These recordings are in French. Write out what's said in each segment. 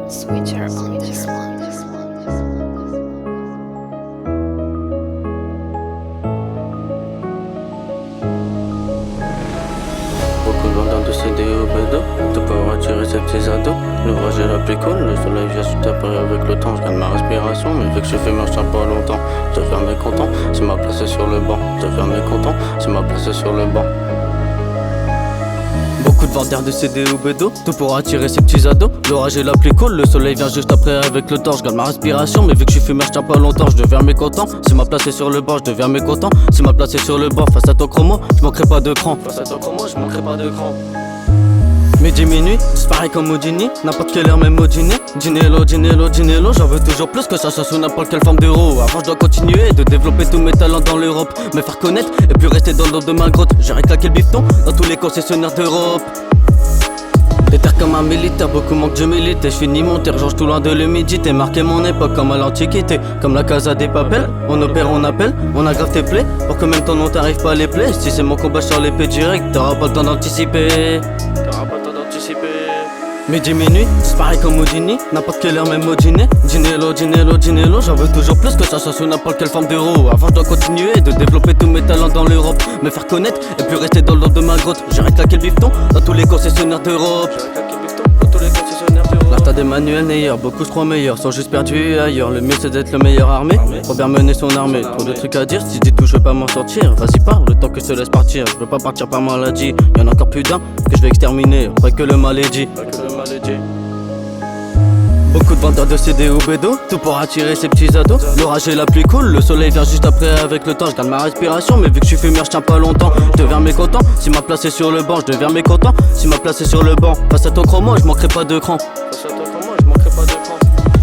Switcher on this one. Beaucoup de vendeurs de CD au bédo, tout pour attirer ces petits ados. L'ouvrage est la plus cool, le soleil vient se taper avec le temps. Je gagne ma respiration, mais vu que je fais je tiens pas longtemps. Je deviens mécontent, c'est ma place sur le banc. Je deviens mécontent, c'est ma place sur le banc. Beaucoup de vendeurs de CD ou bédo, tout pour attirer ces petits ados. L'orage est la plus cool, le soleil vient juste après avec le temps. Je garde ma respiration, mais vu que je suis fumeur, je tiens pas longtemps. Je deviens mécontent, c'est ma place sur le banc. Je deviens mécontent, c'est ma place sur le banc. Face à ton chromo, je manquerai pas de cran. Face à ton chromo, je manquerai pas de cran. Midi, minuit, disparaît comme Houdini. N'importe quelle heure, même au dîner. Dinello, j'en veux toujours plus, que ça soit sous n'importe quelle forme d'euro. Avant je dois continuer de développer tous mes talents dans l'Europe, me faire connaître et puis rester dans le dos de ma grotte. J'irai claquer le bifton dans tous les concessionnaires d'Europe. Déterre comme un militaire, beaucoup manquent d'humilité. J'finis mon terre, change tout loin de l'humidité. Marqué mon époque comme à l'antiquité. Comme la Casa des Papel, on opère, on appelle, on aggrave tes plaies pour que même ton nom t'arrive pas à les plaies. Si c'est mon combat sur l'épée direct, t'auras pas le temps d'anticiper. Midi, minuit, disparaît comme Houdini. N'importe quelle heure, même au dîner. Dinello, j'en veux toujours plus, que ça soit sous n'importe quelle forme d'euro. Avant je dois continuer de développer tous mes talents dans l'Europe, me faire connaître et puis rester dans le dos de ma grotte. J'irai claquer le bifton dans tous les concessionnaires d'Europe. Là t'as des Manuel Neuer, beaucoup se croient meilleurs, sont juste perdus ailleurs. Le mieux c'est d'être le meilleur armé, pour bien mener son armée. Trop de trucs à dire, si je dis tout je vais pas m'en sortir. Vas-y parle, le temps que je te laisse partir. Je veux pas partir par maladie, y'en a encore plus d'un que je vais exterminer, après que le mal est dit. Beaucoup de vendeurs de CD ou bédo, tout pour attirer ces petits ados. L'orage est la plus cool, le soleil vient juste après avec le temps. Je garde ma respiration, mais vu que je suis fumeur, je tiens pas longtemps. Je deviens mécontent, si ma place est sur le banc. Je deviens mécontent, si ma place est sur le banc. Face à ton chromo, je manquerai pas de cran.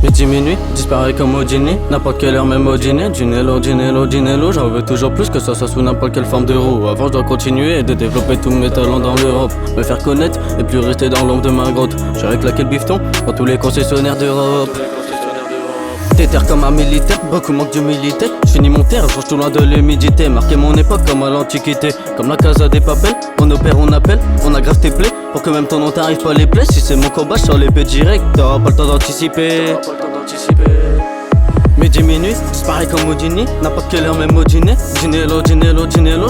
Midi, minuit, disparaît comme Houdini. N'importe quelle heure, même au dîner. Dinello, j'en veux toujours plus, que ça soit sous n'importe quelle forme d'euro. Avant je dois continuer de développer tous mes talents dans l'Europe, me faire connaître et plus rester dans l'ombre de ma grotte. J'irai claquer le bifton dans tous les concessionnaires d'Europe. Déterre comme un militaire, beaucoup manquent d'humilité. J'finis mon terre, je range tout loin de l'humidité. Marqué mon époque comme à l'antiquité. Comme la Casa des Papel, on opère, on appelle, on aggrave tes plaies pour que même ton nom t'arrive pas les plaies. Si c'est mon combat, sur l'épée direct, t'auras pas le temps d'anticiper. Midi, minuit, disparaît comme Houdini. N'importe quelle heure, même au dîner. Dinello,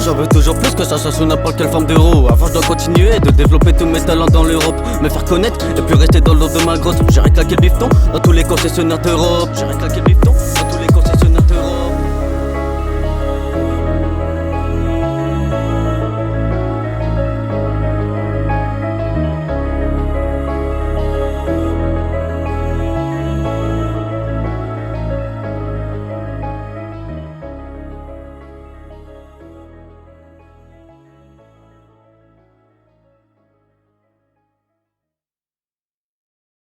j'en veux toujours plus, que ça soit sous n'importe quelle forme d'euro. Avant je dois continuer de développer tous mes talents dans l'Europe, me faire connaître et puis rester dans le dos de ma grotte. J'irai claquer le bifton dans tous les concessionnaires d'Europe.